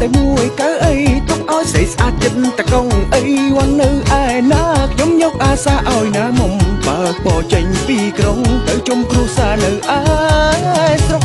តែមួយកៅអីទុកឲ្យស្រីស្អាតចិត្តតកងអីវ៉ាន់នៅឯណាខ្ញុំយកអាសាឲ្យណាមុំបើកបោចេញពីក្រុងទៅជុំគ្រួសារនៅឯស្រុក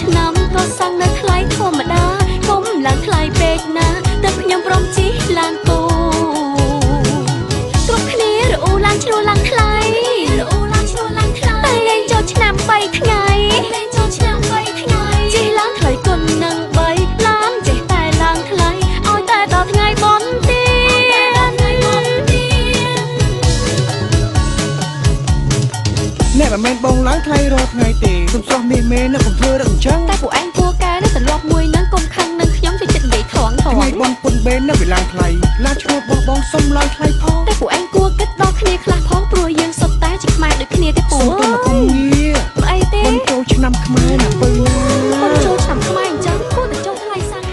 ឆ្នាំក៏សង់នៅថ្លៃធម្មតាកុំឡើងថ្លៃពេកណាតែខ្ញុំព្រមជិះឡើងគូគ្រប់គ្នារអ៊ូឡើងឈ្នួលឡើងថ្លៃតែលេងចូលឆ្នាំ3ថ្ងៃជិះឡើងថ្លៃគុណនឹង3ឡានចេះតែឡើងថ្លៃឲ្យតែដល់ថ្ងៃបុណ្យទានអ្នកមិនមែនបងឡើងថ្លៃរាល់ថ្ងៃទេខ្ញុំស្រស់មេនៅកំធ្វើរឹកអញ្ចឹងតែពួកឯងគួរការនៅទម្លាប់មួយនឹងកុំខឹងនឹងខ្ញុំជួយចិត្តនិយាយថងថ្ងៃបងពុនបេននៅវាឡើងថ្លៃឡាឈ្មោះបងសុំឡើងថ្លៃផងតែពួកឯងគួរគិតដល់គ្នាខ្លះផងព្រោះយើងសុទ្ធតែជាខ្មែរដូចគ្នាទេពួកសុំទៅមកងារអីទេបងចូលឆ្នាំខ្មែរណាបើបងចូលឆ្នាំខ្មែរអញ្ចឹងគួរតែចូលថ្លៃសាំង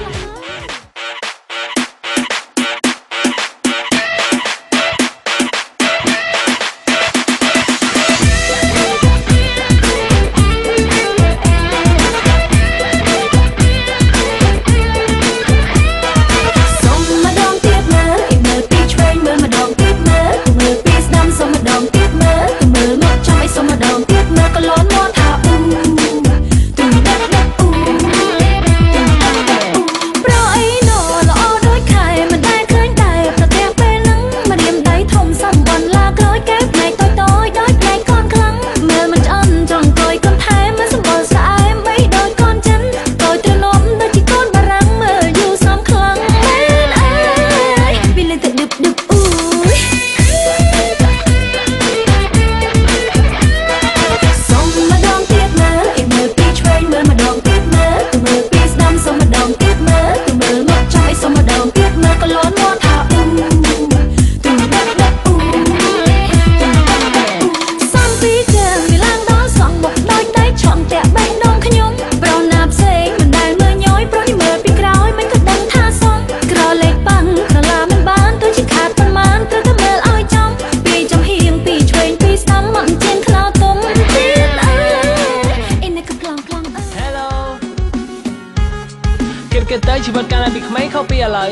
ជីវិតកាលនៅពីក្មេងខុសពីឥឡូវ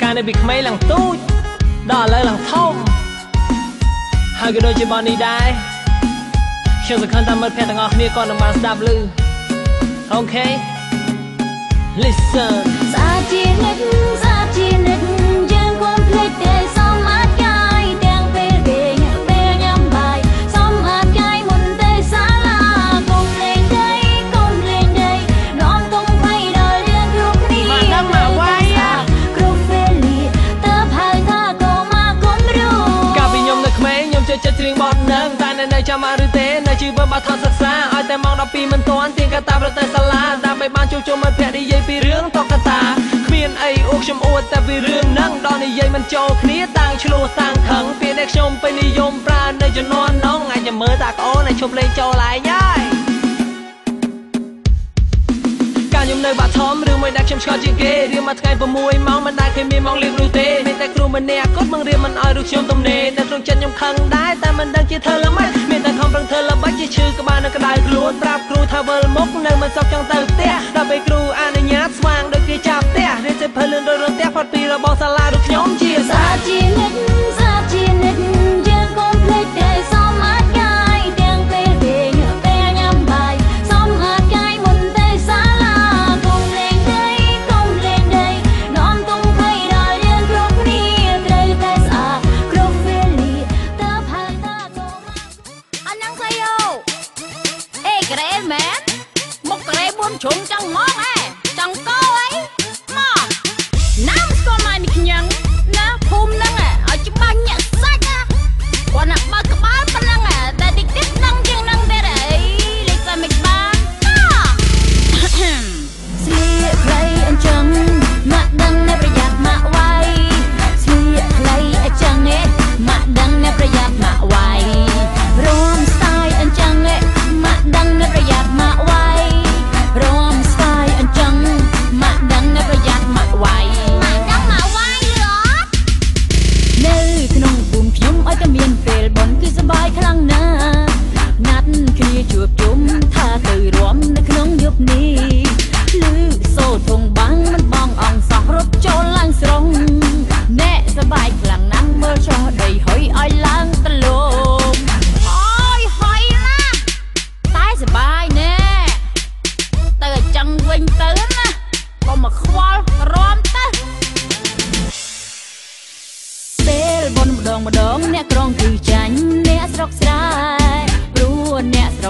កាលនៅពីក្មេងឡើងទូចដល់ឥឡូវឡើងធំហើយក៏ដូចជាបងនេះដែរខ្ញុំសង្ឃឹមថាមិត្តភក្តិទាំងអស់គ្នាក៏នឹងបានស្ដាប់ឮអូខេ Listen ស្អាតជានិតយើងកុំភ្លេចទេសមអាចកាយទាំងពេលពេលញ៉ាំបាយសមអាចកាយមុនទេសាលាកុំលេងដីនាំទុំភ័យដល់រឿងគ្រប់គ្នាមកដល់មកវាយគ្រប់ពេលទៅហើយថាក៏មកគុំរួកាលពីខ្ញុំនៅក្មេងខ្ញុំចេះចិត្តច្រៀងបទនឹងតែនៅចាំមកឬទេនៅជីវិតបាត់ថតសិក្សាឲ្យតែម៉ោង12មិនទាន់ទៀងកតាប្រទៅសាលាដើម្បីបានជួបជុំមិត្តភក្តិនិយាយពីរឿងតកតាគ្មានអីអូខ្ញុំអួតតែពីរឿងហ្នឹងដល់និយាយមិនចូលគ្នាតាំងឆ្លោះតាំងខឹងពេលដែលខ្ញុំពេញនិយមប្រើនៅជំនាន់នោះអាចจะមើលតាក្អូនឲ្យឈប់លេងចូលឯងហើយខ្ញុំនៅបាក់ធំឬមួយដែលខ្ញុំឆ្កល់ជាងគេរៀនមួយថ្ងៃ6ម៉ោងមិនដែលឃើញមានម៉ោងលៀបឬទេមានតែគ្រូម្នាក់គាត់បង្រៀនមិនឲ្យរូបខ្ញុំទំនេរនៅក្នុងចិត្តខ្ញុំខឹងដែរតែមិនដឹងជាធ្វើឡើងម៉េចមានតែខំប្រឹងធ្វើល្បិចជាឈឺក្បាលនៅក្តៅខ្លួនប្រាប់គ្រូថាវិលមុខនៅមិនសុខចង់ទៅផ្ទះដល់ពេលគ្រូអនុញ្ញាតស្វាងដូចគេចាប់ផ្ទះរៀនសិភើលឿនដូចរន្ទះផុតពីរបស់សាលាដូចខ្ញុំជាស្អាតជានិតយើងកុំភ្លេចទេសមអាចកាយទាំងពេលពេលញ៉ាំបាយសមអាចកាយមុនទេសាលាកុំលេងដីនាំទុំភ័យដល់យើងគ្រប់គ្នាត្រូវតែស្អាតគ្រប់ពេលទៅហើយតាកុំអញ្ញងស្អីយោអេក្រែមែនមកក្រែ4ជ្រុងចង់មកចង់កោអីមកណាំស្គាល់មកនេះញ៉ាំណាភូមិហ្នឹងឲ្យច្បាស់ញាក់សាច់គាត់ណាបើក្បាលប៉ុណ្ណឹងតែតិចទៀតដឹងជាងហ្នឹងទៀតអីលេខមិនបានស្លៀកខ្លីអញ្ចឹងមកដឹងនៅប្រយ័ត្នមកវាយស្លៀកខ្លី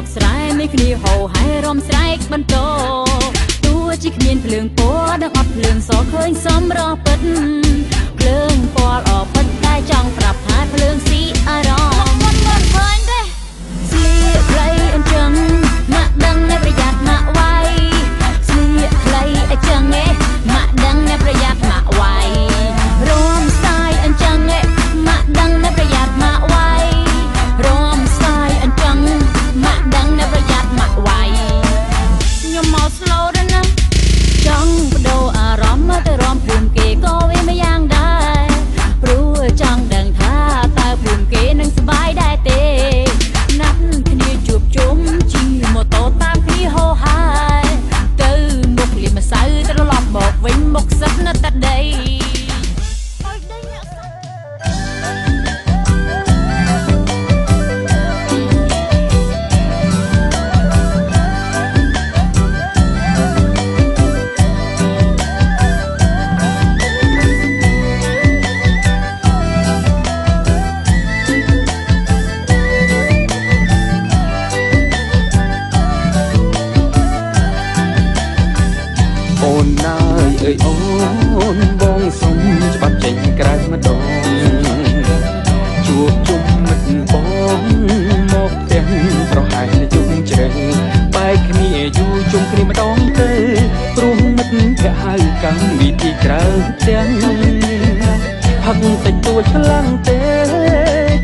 កស្រែមានគ្នាហោហើយរំស្រែកបន្តទោះជាគ្មានភ្លើងពណ៌ដឹងអត់ភ្លើងសឃើញសំរស់ពិតភ្លើងពណ៌អពិតតែចង់ប្រាប់ថាភ្លើងស៊ីអារម្មណ៍មិនឃើញទេស្លៀកខ្លីអញ្ចឹងម៉ាក់ដឹងតែប្រយ័ត្នម៉ាក់វាយស្លៀកខ្លីអញ្ចឹងម៉ាក់ដឹងតែប្រយ័ត្នម៉ាក់វាយរំសាយអញ្ចឹងម៉ាក់ដឹងតែប្រយ័ត្នម៉ាក់វាយរំសាយអញ្ចឹងម៉ាក់ដឹងតែប្រយ័ត្នម៉ាក់វាយខ្ញុំមក slow ដែរណាចង់បដូរអារម្មណ៍មកទៅរំភូមិគេក៏វាមិនយ៉ាងដែរព្រោះចង់ដឹងថាតើភូមិគេនឹងសប្បាយដែរទេណាត់គ្នាជួបជុំជិះម៉ូតូតាមគ្នាហោហើយទៅមុខលីម្សៅត្រឡប់មកវិញមុខសិតនៅតែដីអូនបងសុំច្បាប់ចេញក្រៅម្ដងជួបជុំមិត្តបងមកផ្ទះប្រហែលជុំជ្រៅបែកគ្នាយូរជុំគ្នាម្ដងទៅព្រោះមិត្តភក្តិហៅកម្មវិធីក្រៅផ្ទះហឹកតិចតួចខ្លាំងទេ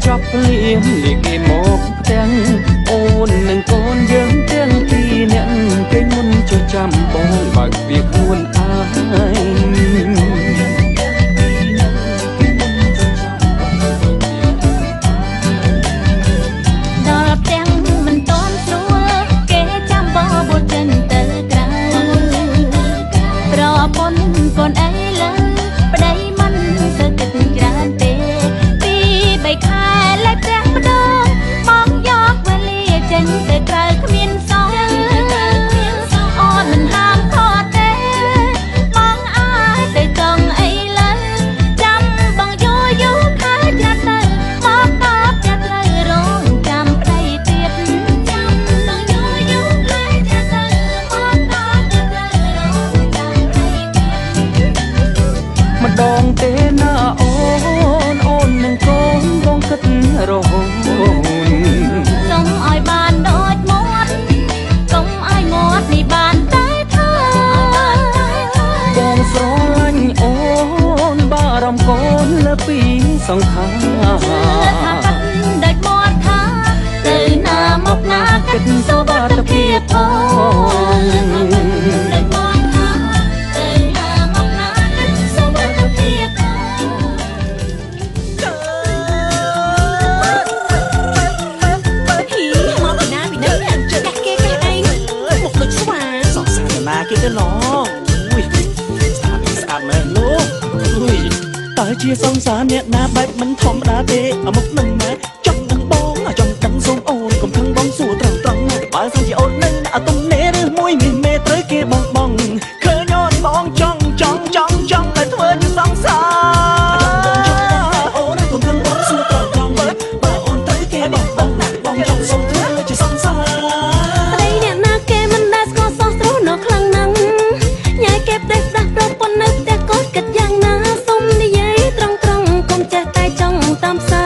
ចាប់ភ្លាមលាគេមកផ្ទះអូននិងកូនយើងទាំងពីរនាក់គេមុនចុះចាំបងបើកវាខ្លួនដល់ផ្ទះមិនតន់ស្រួលគេចាំបបួលចិនទៅក្រៅប្រពន្ធកូនអីលើប្តីមិនទៅគិតច្រើនទេពី3ខែលេខផ្ទះម្ដងបងយកវេលាចេញទៅក្រៅគ្មានសោះអូនមិនហាមខត់ទេបងអាចទៅចង់អីលើចាំបងយូរយូរខែចាត់ទៅមកតបចាត់លើរងចាំប្តីទៀតចាំបងយូរយូរខែចាត់ទៅមកតបចាត់លើរងចាំប្តីទៀតម្ដងទេណាអូននឹងកូនបងគិតរហូតសូមឲ្យបានដូចមាត់កុំឲ្យមាត់នេះបានតែធ្វើបងស្រឡាញ់អូនបារម្ភកូនលើពីសង្ខារថាកាត់ដូចមាត់ថាទៅណាមកណាគិតសុវត្ថិភាពផងដូចមាត់ថាទៅណាមកណាគិតសុវត្ថិភាពគេទៅឡងស្អាតស្អាតមែនលោកតើជាសង្សារអ្នកណាបែបមិនធម្មតាទេអាមុខនឹងម៉ែចង់ដឹងបងចង់ដឹងសូមអូនកុំខឹងបងសួរត្រង់បើសិនជាអូននឹងអាទំនេរឬមួយនេះមេត្រូវគេបងឃើញអូនបងចង់តែធ្វើជាសង្សារអូនកុំខឹងបងសួរត្រង់បើអូនត្រូវគេបងចង់សូមធ្វើជាសង្សារតាមសា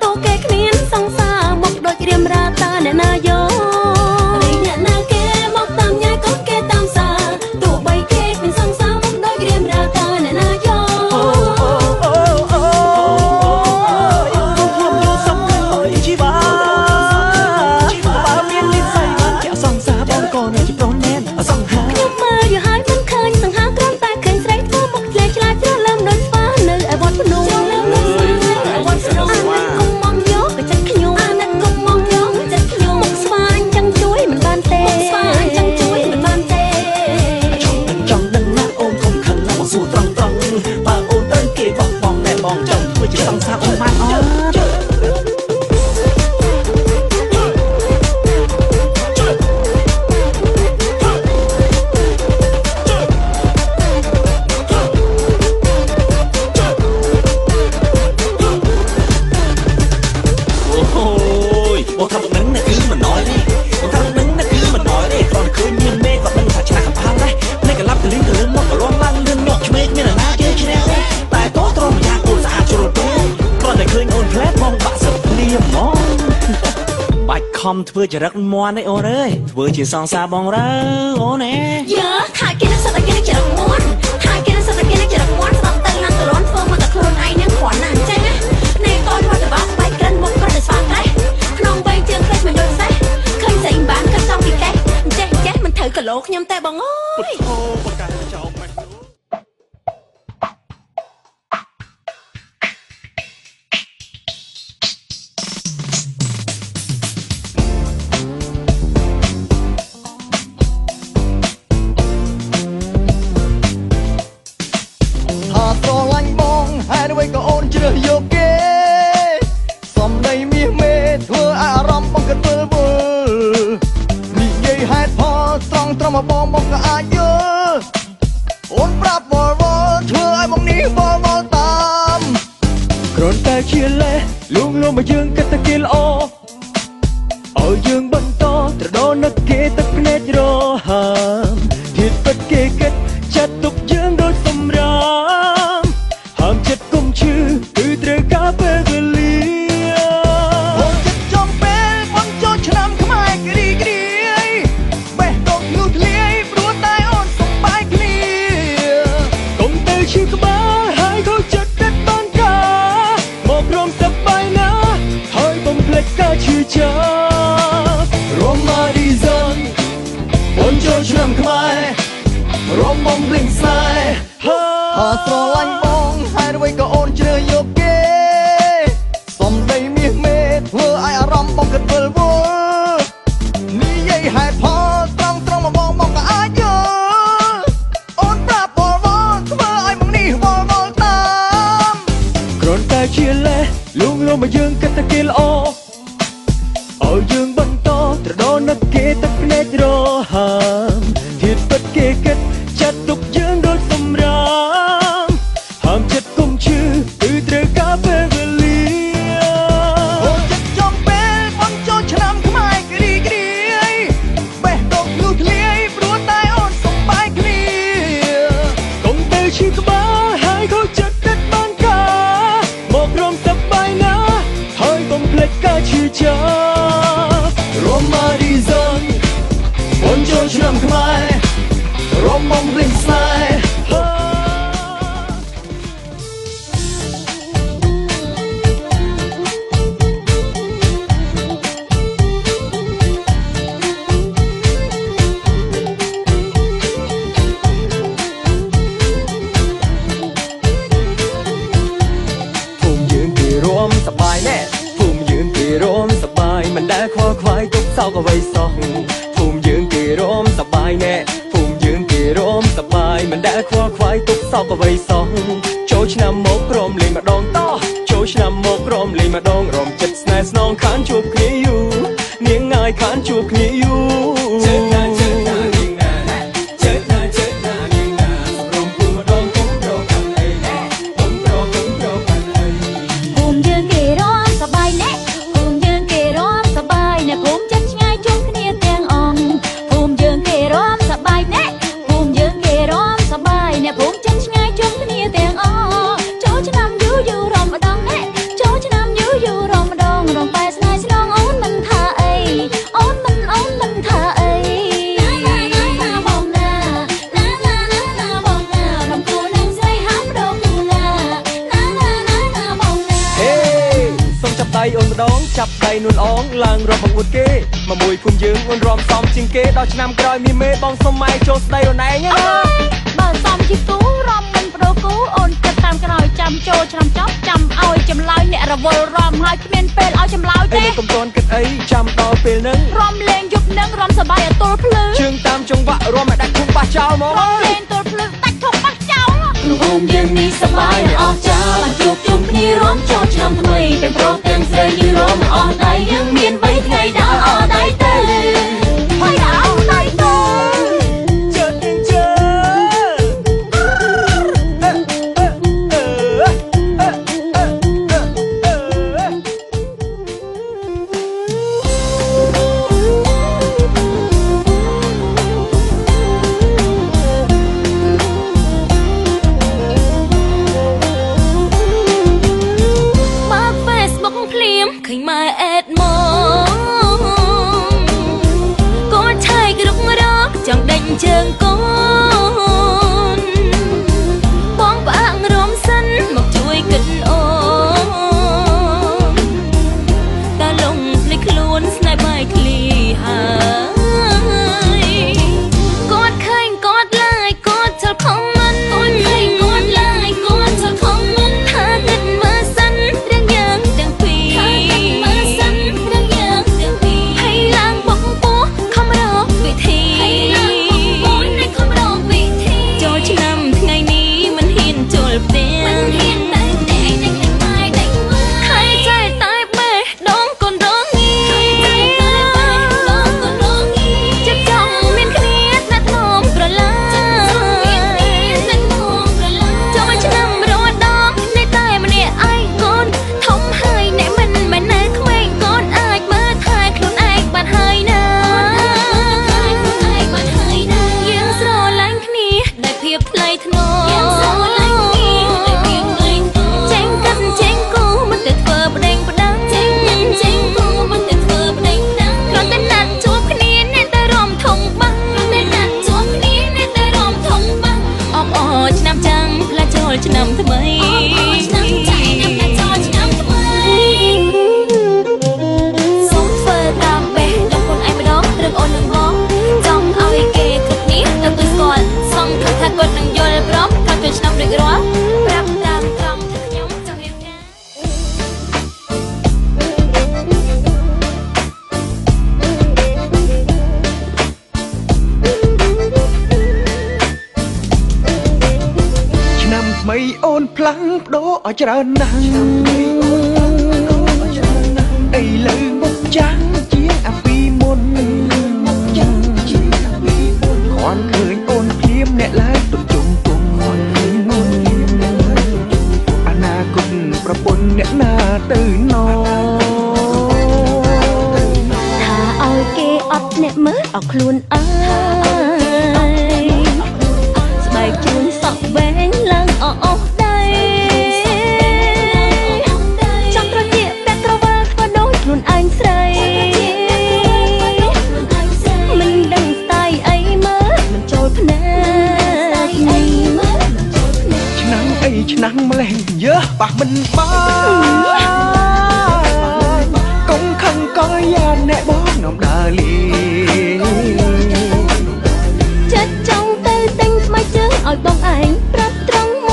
តោគេគ្មានសង្សារមកដូចរៀមរាតាអ្នកណាយោអ្នកណាគេមកតាមញ៉ៃក៏គេតាមសាទោះបីគេគ្មានសង្សារមកដូចរៀមរាតាអ្នកណាយោខ្ញុំយល់សំខាន់ជីវ៉ាបើមាននិស្ស័យបានជាសង្សារបងក៏នៅជាប្រុសណែនសង្ហាខ្ញុំមើលយូរហើយមិនឃើញសង្ហាគ្រាន់តែឃើញស្រីធ្វើមុខឆ្លេឆ្លាតជ្រលឹមដូចស្វានៅឯវត្តភ្នំអាណិតកុំមងយកចិត្តខ្ញុំមុខស្វា มធ្វើចរិតមន់ឯអូនអើយធ្វើជាសងសាបងរើអូនឯយើថាគេនឹងសត្វតែគេនឹងចរិតមន់ថាគេនឹងសត្វតែគេនឹងចរិតមន់ស្ដាប់ទៅឡើងទៅលន់ធ្វើមកតែខ្លួនឯងនឹងគ្រាន់ណាស់អញ្ចឹងណាកូនមកទៅបោកបាយក្រិនមុខគាត់ទៅស្វាត្រេះក្នុងវែងជើងខ្លិចមិនយល់សេះឃើញស្អីបានគាត់ចង់ពីកេះចេះមិនត្រូវគីឡូខ្ញុំតែបងអើយអូបកាចោលមិនមកបងមកក៏អាចយល់អូនប្រាប់វល់វល់ធ្វើឲ្យមកនេះវល់វល់តាមគ្រាន់តែជាលេសលួងលោមមកយើងគិតតែគេល្អឲ្យយើងបន្តត្រដោនឹកគេទឹកភ្នែករហាមធៀបពិតគេគិតចាត់ទុកយើងដូចសម្រាមហាមចិត្តគុំឈឺគឺត្រូវការពេលវេលាអូនចិត្តចំពេលបងចូលឆ្នាំខ្មែរគ្រីគ្រីឈឺក្បាលហើយខូចចិត្តដិតបានការមករំសប្បាយណាស់ហើយបំភ្លេចការឈឺចាប់រំមាឌីសិនអូនចូលឆ្នាំខ្មែររំបំភ្លេចស្នេហ៍ហើយស្រឡាញ់បងហើយអ្វីក៏អូនជ្រើសយកគេសំដីមាសមេធ្វើឲ្យអារម្មណ៍បងគិតវិលវល់និយាយហេតុផលត្រង់មកបងមកក៏អាចយល់អូនប្រាប់វល់វល់ធ្វើឲ្យមកនេះវល់វល់តាមគ្រាន់តែជាលេសលួងលោមមកយើងគិតតែគេល្អឲ្យយើងបន្តត្រដោនឹកគេទឹកភ្នែករហាមធៀបពិតគេគិតចាត់ទុកយើងដូចសម្រាមហាមចិត្តគុំឈឺគឺត្រូវការពេលវេលាអូនចិត្តចំពេលបងចូលឆ្នាំខ្មែរគ្រីគ្រីបេះដូងលុះធ្លាយព្រោះតែអូនសុំបាយគ្នាកុំទៅឈឺក្បាលហើយខូចចិត្តដិតបានការមករំសប្បាយណាស់ហើយបំភ្លេចការឈឺចាប់រំមាឌីសិនអូនចូលឆ្នាំខ្មែររំបំភ្លេចស្នេហ៍សបាយណែភូមិយើងគេរំសបាយមិនដែលខ្វល់ខ្វាយទុកសោកអ្វីសោះភូមិយើងគេរំសបាយណែភូមិយើងគេរំសបាយមិនដែលខ្វល់ខ្វាយទុកសោកអ្វីសោះចូលឆ្នាំមកក្រមលេងម្ដងតោះចូលឆ្នាំមកក្រមលេងម្ដងរំចិត្តស្នេហ៍ស្នងខានជួបគ្នាយូរនាងងាយខានជួបគ្នាយូរអូនម្ដងចាប់ដៃនួនអងឡើងរំបង្អួតគេមកមួយភូមិយើងអូនរំសំជាងគេដល់ឆ្នាំក្រោយមានមេបងសុំម៉ែចូលស្ដីអូនឯងណាបើសំជាគូរំមិនប្រដូគូអូនគិតតាមក្រោយចាំចូលឆ្នាំចប់ចាំឲ្យចម្លើយអ្នករវល់រំហើយគ្មានពេលឲ្យចម្លើយទេកុំតន់គិតអីចាំដល់ពេលហ្នឹងរំលេងយប់នឹងរំសបាយឲ្យទល់ភ្លឺជើងតាមចង្វាក់រំឲ្យដាច់ធុងបះចោលមករំលេងទល់ភ្លឺដាច់ធុងបះចោលក្នុងភូមិយើងនេះសបាយអស់ចាបានជួបជុំគ្នារំចូលឆ្នាំថ្មីទាំងប្រុសទាំងស្រីយើងរំអស់ដៃយើងមាន3ថ្ងៃដល់អស់ដៃទៅហើយដល់អស់ដៃទៅឃើញម៉ែអេតមក អូនផ្លាំងបដូរឲ្យច្រើនណាស់អីលើមុខចាំងជាងអាពីមុនគ្រាន់ឃើញអូនភ្លាមអ្នកឡើងទុំជុំពុំអនាគតប្រពន្ធអ្នកណាទៅណថាឲ្យគេអត់អ្នកមើលឲ្យខ្លួនអើយស្បែកជើងសក់វែងឡើងអស់ដៃចាំត្រជាពាក់ក្រវិលធ្វើដូចខ្លួនឯងស្រីមិនដឹងស្ទាយអីមើលមិនចូលភ្នែកឆ្នាំងអីឆ្នាំងម្លេះយើប៉ះមិនបានកុំខឹងក៏យ៉ាអ្នកបងនំដើរលីចិត្តចង់ទៅទិញស្បែកជើងឲ្យបងឯងប្រាប់ត្រង់ម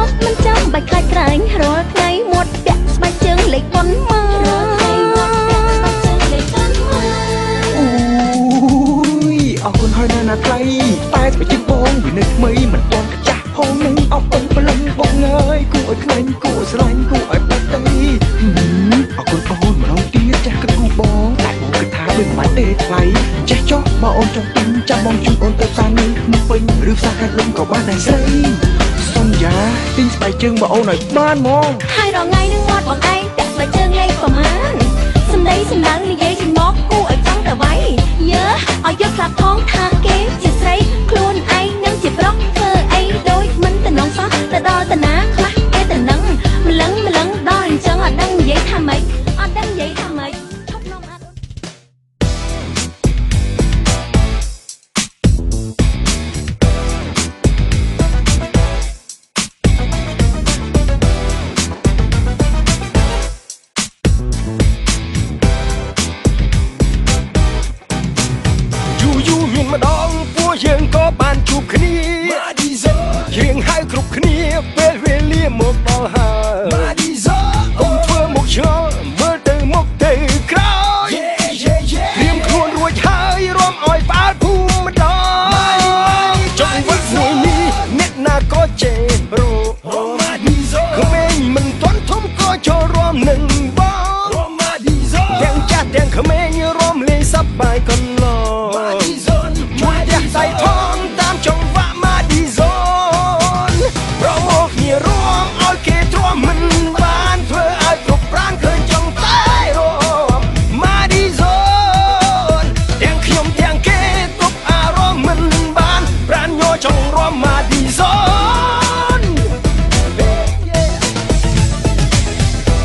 កមិនចាំបាច់ខ្លាចក្រែងរាល់ថ្ងៃមាត់ពាក់ស្បែកជើងលេខប៉ុនមកអូយអរគុណហើយណាថ្លៃតែស្បែកជើងបងវានៅថ្មីមិនទាន់ចាស់ផងនឹងអបអរព្រលឹងបងអើយគួរឲ្យខ្លាញ់គួរឲ្យស្រឡាញ់គួរឲ្យបាត់ទៅអរគុណអូនម្ដងទៀតចាស់គិតគូបងតែបងគិតថាវាមិនទេថ្លៃចេះចុះបើអូនចង់ទិញចាំបងជូនអូនទៅតាមនេះមកពេញឬផ្សារកាត់លំក៏បានដែរស្រីសន្យាទិញស្បែកជើងបងអូនឲ្យបានហ្មងហើយរងៃនឹងមាត់បងឯងពាក់ស្បែកជើងលេខប្រមាណសំដីសំដៅនិយាយចេញមកគូឲ្យចង់ទៅវាយយើឲ្យយកស្លាប់ថងថាគេជាស្រីខ្លួនឯងនឹងជាប្រុសធ្វើអីដូចមិនតំណងសោះទៅដល់តាណាខ្លះគេតំណឹងម្លឹងដល់អញ្ចឹងអត់ដឹងនិយាយថាម៉េចអត់ដឹងនិយាយថាម៉េចឈប់នំអត់យូរមានម្ដងពួកយើងក៏បានជួបគ្នាយើងហៅគ្រប់គ្នាពេលវេលាមកដល់ហើយគុំធ្វើមុខឆ្ងល់មើលទៅមុខទៅក្រោយត្រៀមខ្លួនរួចហើយរំឲ្យផ្អើលភូមិម្ដងចង់វឹកមួយនេះអ្នកណាក៏ចេះរក្មេងមិនទាន់ធំក៏ចូលរួមនឹងបងទាំងចាស់ទាំងក្មេងរំលេងសប្បាយកន្លងជួយផ្ទះដៃថងតាមចង្វាក់ម៉ាឌីសូនប្រមោលគ្នារួមឲ្យគេទ្រាំមិនបានធ្វើឲ្យគ្រប់ប្រានឃើញចង់តែរួមម៉ាឌីសូនទាំងខ្ញុំទាំងគេទប់អារម្មណ៍មិនបានប្រានញ័រចង់រួមម៉ាឌីសូន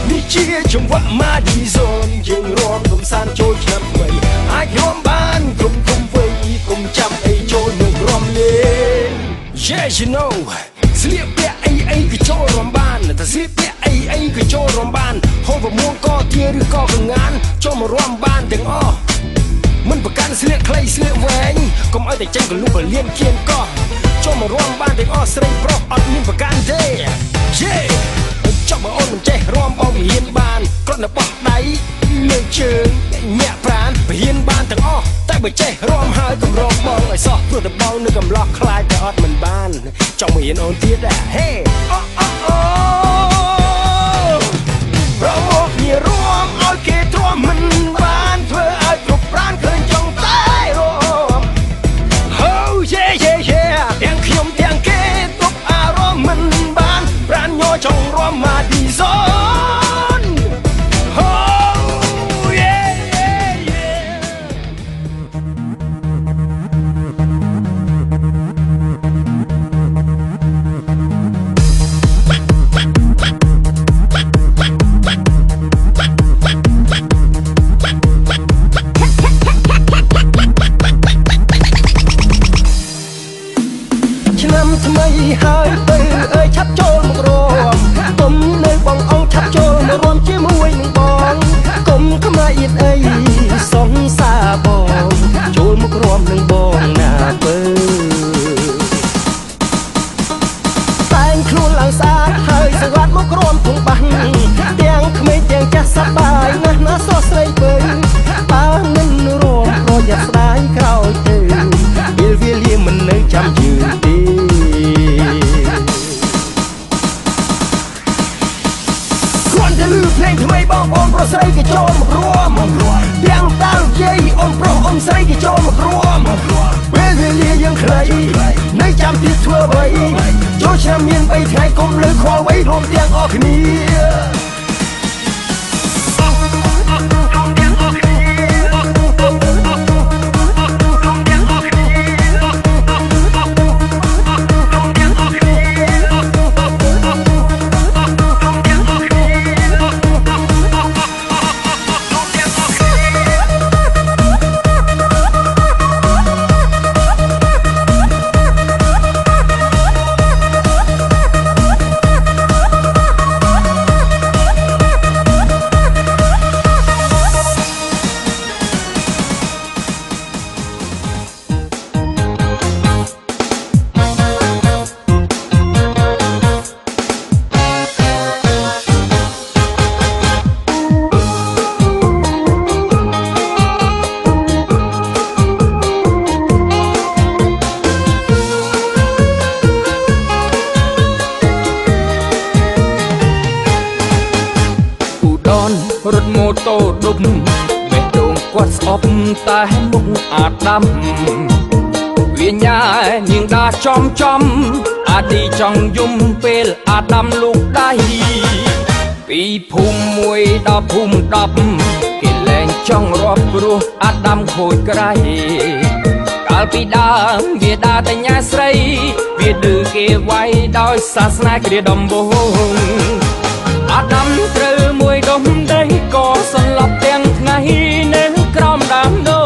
នេះជាចង្វាក់ម៉ាឌីសូនយើងរួមកំសាន្តចូលឆ្នាំថ្មីអាចរួមបានគ្រប់វ័យកុំចាំអីចូលមករួមលេង Yeah you know ស្លៀកពាក់អីក៏ចូលរួមបានតែស្លៀកពាក់អីក៏ចូលរួមបានហូបមួងក៏ទាឬក៏កងានចូលមករួមបានទាំងអស់មិនប្រកាន់ស្លៀកខ្លីស្លៀកវែងកុំឲ្យតែចេញកលុកកលៀនគៀនកោះចូលមករួមបានទាំងអស់ស្រីប្រុសអត់មានប្រកាន់ទេ Yeah ចង់បើអូនមិនចេះរួមបងវិហានបានគ្រាន់តែបោះដៃលើជើងញាក់ប្រានវិហានបានទាំងអស់តែបើចេះរួមហើយកម្រងបងឲ្យសោះព្រោះតែបងនៅកំឡោះខ្លាចតែអត់មិនបានចង់វិហានអូនទៀតដែរ Hey អូប្រមោលគ្នារួមឲ្យគេទ្រាំមិនបានធ្វើឲ្យគ្រប់ប្រានឃើញចង់តែរួម Oh yeahទាំងខ្ញុំទាំងគេទប់អារម្មណ៍មិនបានប្រានញ័រចង់រួមម៉ាឌីសូន Oh yeah អ ស្រីគេចូលមករួមពេលវេលាយើងខ្លីនៅចាំទៀតធ្វើអ្វីចូលឆ្នាំមាន3ថ្ងៃគុំលើខលវៃរួមទាំងអស់គ្នារត់ម៉ូតូដុំបេះដូងគាត់ស្អប់តែមុខអាដាំវាញ៉ានាងដាចំអាឌីចង់យំពេលអាដាមលោកដៃពីភូមិមួយដល់ភូមិ10គេលែងចង់រាប់ព្រោះអាដាមខូចក្រៃកាលពីដើមវាដើរតែញ៉ាស្រីវាឌឺគេវាយដោយសាសនាគ្រាដំបូងអាដាមត្រូវមួយដុំដីក៏សន្លប់ទាំងថ្ងៃនៅក្រោមដើមដូ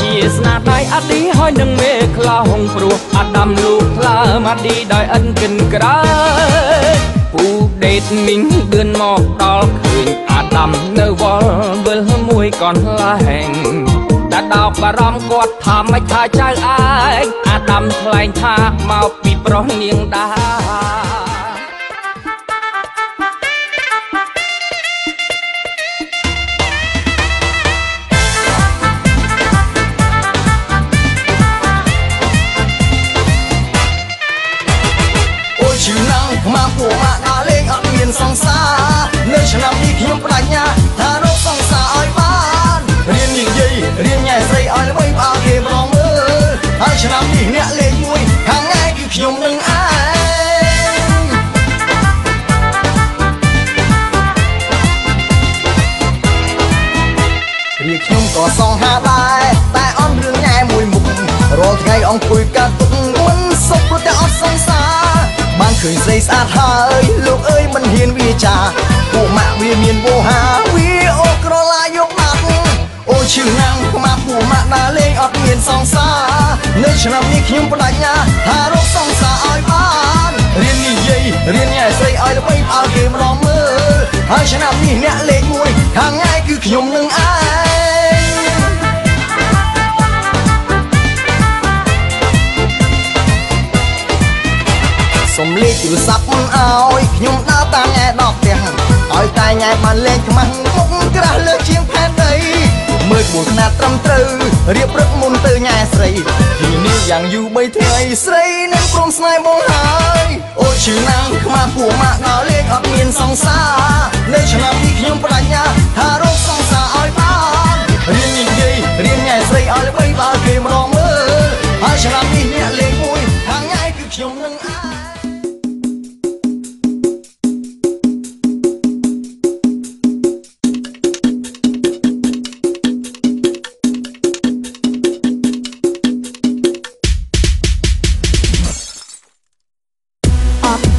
ជាស្នាដៃអាឌីហើយនឹងមេខ្លោងព្រោះអាដាមលោកខ្លាមអាឌីដោយឥនគិនក្រើពូដេតមីងបឿនមកដល់ឃើញអាដាមនៅវល់វិលមួយកន្លែងតែដល់បារម្ភគាត់ថាមិនថាចៅឯងអាដាមថ្លែងថាមកពីប្រុសនាងដាមកពួកមកដល់លេងអត់មានសង្សារនៅឆ្នាំនេះខ្ញុំបដិញ្ញាថារកសង្សារឲ្យបានរៀននិយាយរៀនញ៉ែស្រីឲ្យល្បីផ្អើលគេម្ដងមើលហើយឆ្នាំនេះអ្នកលេងមួយខាងថ្ងៃគឺខ្ញុំនឹងឯងរៀបខ្ញុំក៏សងហាដែរតែអន់រឿងញ៉ែមួយមុខរាល់ថ្ងៃអង្គុយកាត់ទុកមិនសុខព្រោះតែអត់សង្សារបានឃើញស្រីស្អាតហើយលោកអើយមិនហ៊ានវាចាពួកម៉ាក់វាមានវោហាវាអូក្រឡាយកបាត់អូឈឺណាំងមកពួកម៉ាក់ដើរលេងអត់មានសង្សារនៅឆ្នាំនេះខ្ញុំបដិញ្ញាថារកសង្សារឲ្យបានរៀននិយាយរៀនញ៉ែស្រីឲ្យល្បីផ្អើលគេម្ដងមើលហើយឆ្នាំនេះអ្នកលេខមួយខាងថ្ងៃគឺខ្ញុំនឹងឯងសុំលេខទូរស័ព្ទមិនឲ្យខ្ញុំដើរតាមញ៉ែដល់ផ្ទះឲ្យតែញ៉ែបានលេងខ្មាស់មុខក្រាស់លើជាងផែនដីមើលក្បួនខ្នាតត្រឹមត្រូវរៀបរឹកមុនទៅញ៉ែស្រីទីនេះយ៉ាងយូរ3ថ្ងៃស្រីនឹងព្រមស្នេហ៍បងហើយអូឈឺណាំងខ្មាស់ពួកម៉ាក់ដល់លេងអត់មានសង្សារនៅឆ្នាំនេះខ្ញុំបដិញ្ញាថារកសង្សារឲ្យបានរៀននិយាយរៀនញ៉ែស្រីឲ្យល្បីបើគេម្ដងមើលហើយឆ្នាំនេះអ្នកលេងមួយខាងថ្ងៃគឺខ្ញុំនឹងឯង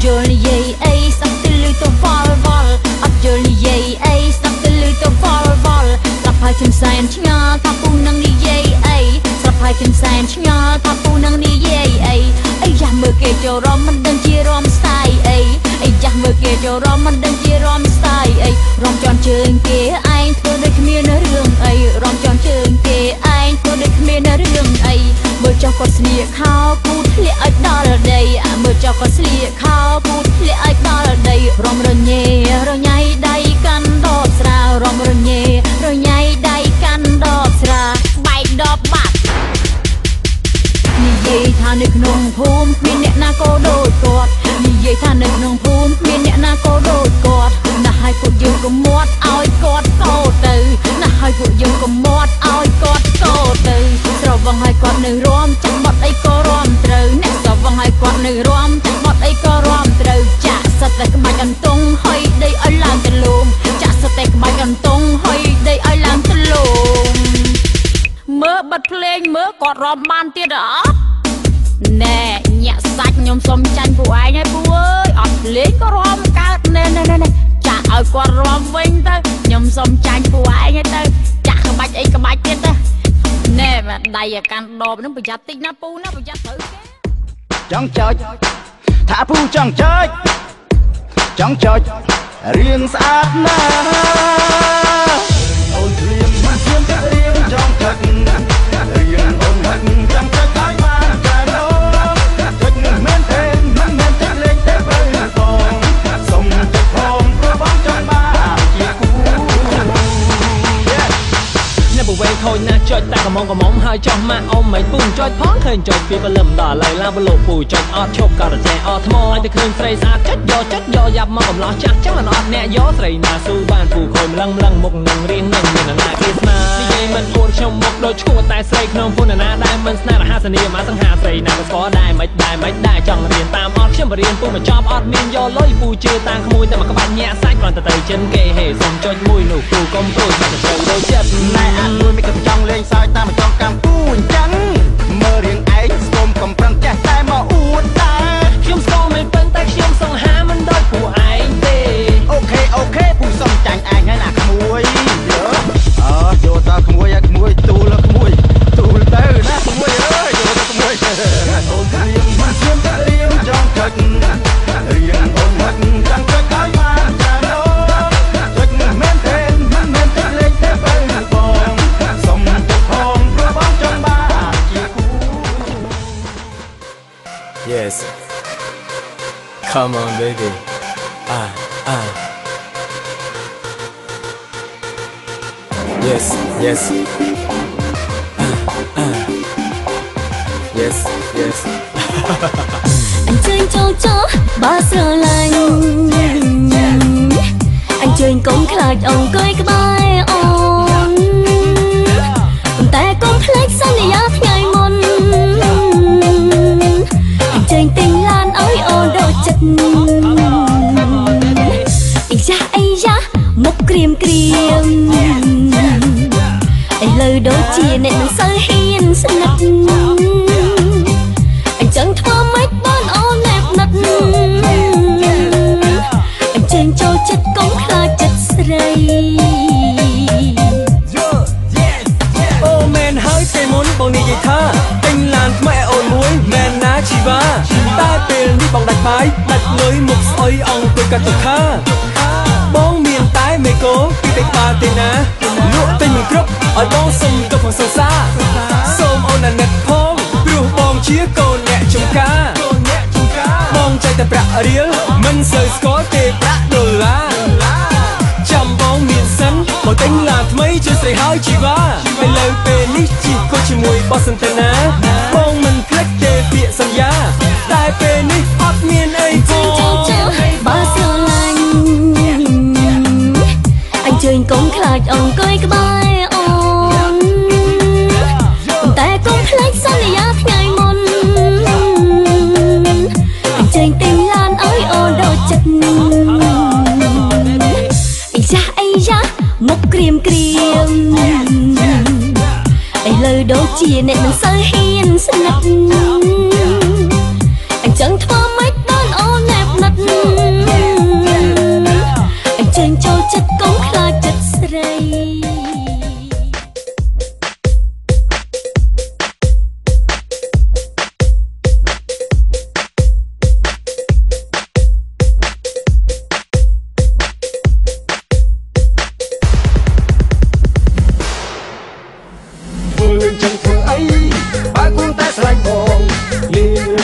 យល់និយាយអីស្ដាប់ទៅលឺទៅវល់វល់អត់យល់និយាយអីស្ដាប់ទៅលឺទៅវល់វល់ស្ដាប់ហើយខ្ញុំសែនឆ្ងល់ថាពូនឹងនិយាយអីស្ដាប់ហើយខ្ញុំសែនឆ្ងល់ថាពូនឹងនិយាយអីអីយ៉ាមើលគេចូលរំមិនដឹងជារំស្ទាយអីអីយ៉ាមើលគេចូលរំមិនដឹងជារំស្ទាយអីរំជន់ជើងគេឯងធ្វើដូចគ្មានរឿងអីរំជន់ជើងគេឯងធ្វើដូចគ្មានរឿងអីមើលចុះគាត់ស្លៀកខោពូធ្លាក់ឲ្យដល់ដីមើលចុះគាត់ស្លៀកខោពូធ្លាក់ឲ្យដល់ដីរំរញ៉េរញ៉ៃដៃកាន់ដបស្រារំរញ៉េរញ៉ៃដៃកាន់ដបស្រាបែកដបបាត់និយាយថានៅក្នុងភូមិគ្មានអ្នកណាក៏ដូចគាត់និយាយថានៅក្នុងភូមិគ្មានអ្នកណាក៏ដូចគាត់ណាស់ឲ្យពួកយើងក៏មាត់ឲ្យគាត់កោទៅណាស់ឲ្យពួកយើងក៏មាត់ឲ្យគាត់កោ នៅរំចាំបត់អីក៏រំត្រូវអ្នកសវងឲ្យគាត់នៅរំចាំបត់អីក៏រំត្រូវចាក់សិតតែក្បាច់អន្ទង់ហុយដីឲ្យឡើងទលំចាក់សិតតែក្បាច់អន្ទង់ហុយដីឲ្យឡើងទលំមើលបិទភ្លេងមើលគាត់រំបានទៀតអត់ណែញាក់សាច់ខ្ញុំសុំចាញ់ពួកឯងហើយពូអើយអត់លេងក៏រំកើតណែចាក់ឲ្យគាត់រំវិញទៅខ្ញុំសុំចាញ់ពួកឯងហើយទៅចាក់ក្បាច់អីក្បាច់ទៀតទៅណែដៃឲ្យកាន់ដបហ្នឹងប្រយ័ត្នតិចណាពូណាប្រយ័ត្នត្រូវគេចង់ចោចថាពូចង់ចោចរៀងស្អាតណាស់អូនព្រៀងមិនព្រៀងតែរៀងចង់ចោចរៀងអូនមិនចង់ចោចឲ្យបានតែនោះចោចមិនមែនទេមិនមែនតែលេងតែបើបងសុំចិត្តផងព្រោះបងចង់បានជាគូអ្នកបវេខូចណាស់ចុចតែកំងហើយចោះម៉ាក់អ៊ំមិនពូចុចផងឃើញចុចពីបលឹមដល់ឡើយឡើងបលោកពូចុចអត់ឈប់ក៏រចេអត់ថ្មឲ្យតែឃើញស្រីស្អាតចុចយកយ៉ាប់មកកំឡោះចាស់ចឹងមិនអត់អ្នកយកស្រីណាស៊ូបានពូខូចម្លឹងមុខនឹងរៀននឹងមានណាគេស្មានិយាយមិនអួតខ្ញុំមុខដូចឈួតតែស្រីក្នុងពុនណាដែលមិនស្នេហ៍រហ័សនាមកសង្ហាស្រីណាក៏ស្គាល់ដែរមិនដែរចង់រៀនតាមអត់ខ្ញុំបរៀនពូមកចប់អត់មានយកលុយពូជឿតាមក្មួយតែមកក្បាច់ញាក់សាច់គ្រាន់តែទៅចិនគេហេសុំចុចមួយនោះពូកុំព្រួយតែត្រូវដូចចិត្តណែអានមួយមិនក៏ចង់លេងសើចតាមចង់កម្មពូអញ្ចឹងមើលរៀងឯងស្គមកំប្រឹងចេះតែមកអួតតែខ្ញុំស្គាល់មិនប៉ុន្តែខ្ញុំសង្ហាមិនដូចពូឯងទេអូខេពូសុំចាញ់ឯងហើយណាក្មួយយកតើក្មួយទូលទៅណាក្មួយអើយយកទៅក្មួយអូនរៀងមិនឈាមតែរៀងចង់ចុចរៀងអូនមិនចង់ចុចឲ្យបានតែនោះចុចមិនមែនទេលេងតែបើបងសុំចិត្តផងព្រោះបងចង់បានជាគូ Yes Come on baby Yes Yes anh chơi cho ba sờ lạnh anh chơi cũng khơi ông cười cái bài onแต่cũng flex sao này áp ngày môn anh chơi tình lan ơi ô đồ chật anh ra một kriêm anh lời đôi chia nên nó sơi hiên sân nật anh chẳng thua mấy bon ô nẹp nật anh trên châu chất cũng khơi chất srei ô men hơi cây muốn bông đi vậy tha tình làn mẹ ồn muối men ná chi va tai tiền đi bằng đặt phái đặt lưới mục soi ong tôi cả tục kha bóng miền tái mê cố khi tay pa tên ná lụa tay mình cướp ở bóng sông trong phòng sâu xa sông ôn là nét phong rùa bóng chia cô nhẹ trong ca bóng chạy tập rạ riêng mình sơi có tê rạ đồ lá chăm bóng miền sân màu tính là mấy chưa say hơi chỉ va bên lời về lý chỉ có chỉ mùi bao sân tên ná bóng mình flex tê bịa sân giá tai về ní hot miền ấy ba sơ lạnh anh chơi cũng khơi ông cười cái bài onแต่cũng flex sao này áp ngày môn anh chơi tình lan ơi ô đồ chật anh ra một kriêm anh lời đôi chia nên nó sơi hiên sân nật anh chẳng thua mấy đón ô nẹp nật anh trên châu chất cũng khơi chất srei chẳng thưa ấy ba cũng ta sạch bồng liền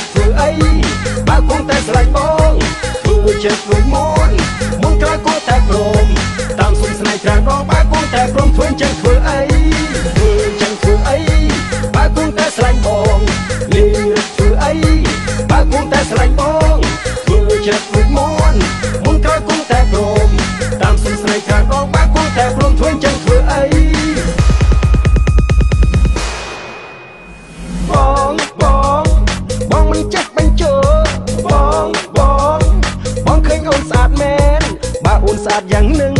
ឡាតយ៉ាងនឹង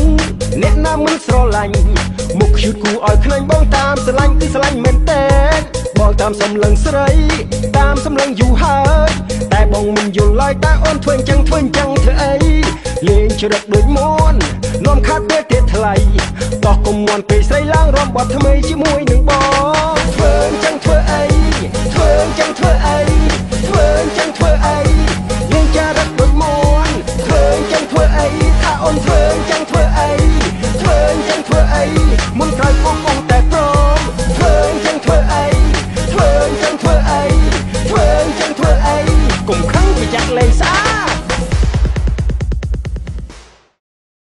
អ្នកណាមិនស្រឡាញ់មុខឈឺគូឲ្យខ្លាញ់បងតាមស្រឡាញ់គឺស្រឡាញ់មែនតើបងតាមសំឡឹងស្រីតាមសំឡឹងយូរហើយតែបងមិនយល់ឡើយតើអូនធ្វើអញ្ចឹងធ្វើអីលេងជ្រឹកដូចមួននាំខាត់ពេលទៀតថ្លៃតោះកុំមន់ពេលស្រីឡើងរំបត់ថ្មីជាមួយនឹងបង